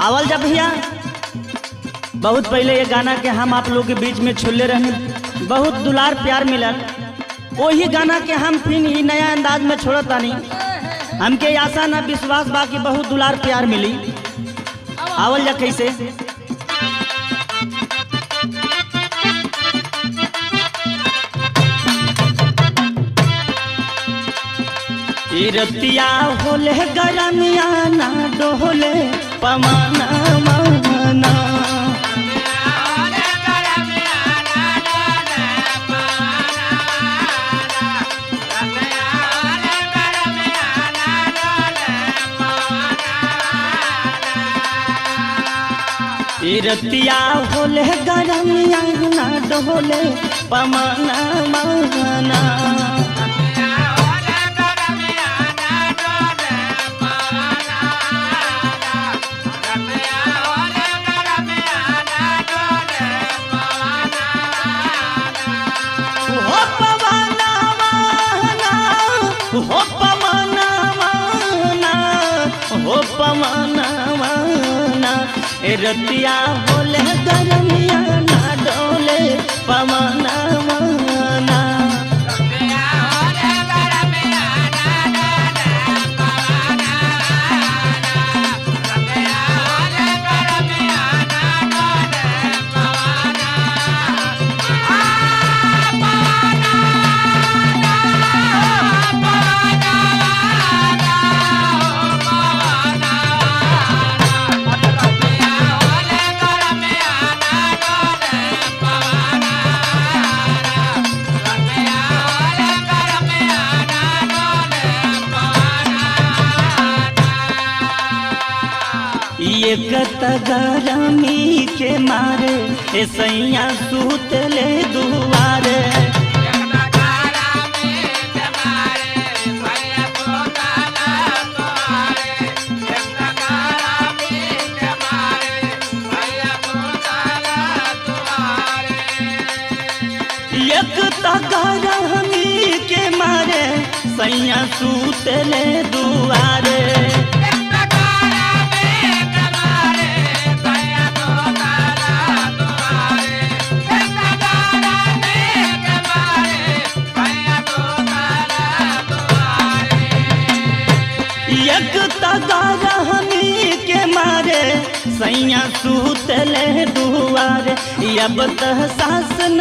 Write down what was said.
आवल जा भैया। बहुत पहले ये गाना के हम आप लोग के बीच में छोड़ले रहे, बहुत दुलार प्यार मिलल। वही गाना के हम फिर ही नया अंदाज में छोड़त तानी। हमके आशा ना विश्वास बा कि बहुत दुलार प्यार मिली। आवल जा कैसे। रतिया होले गरमिया ना डोले पमाना माना। रतिया होले गरमिया ना डोले पमाना माना। हो पमाना माना, हो पमाना माना। रतिया होले गरमिया ना डोले पमाना माना। एक गरमी के मारे सैया सूतले दुआरे। एक गरमी के मारे सैया सूतले दुआरे। एक तगरहमी के मारे सैया सूतले दुआरे। अब त सास न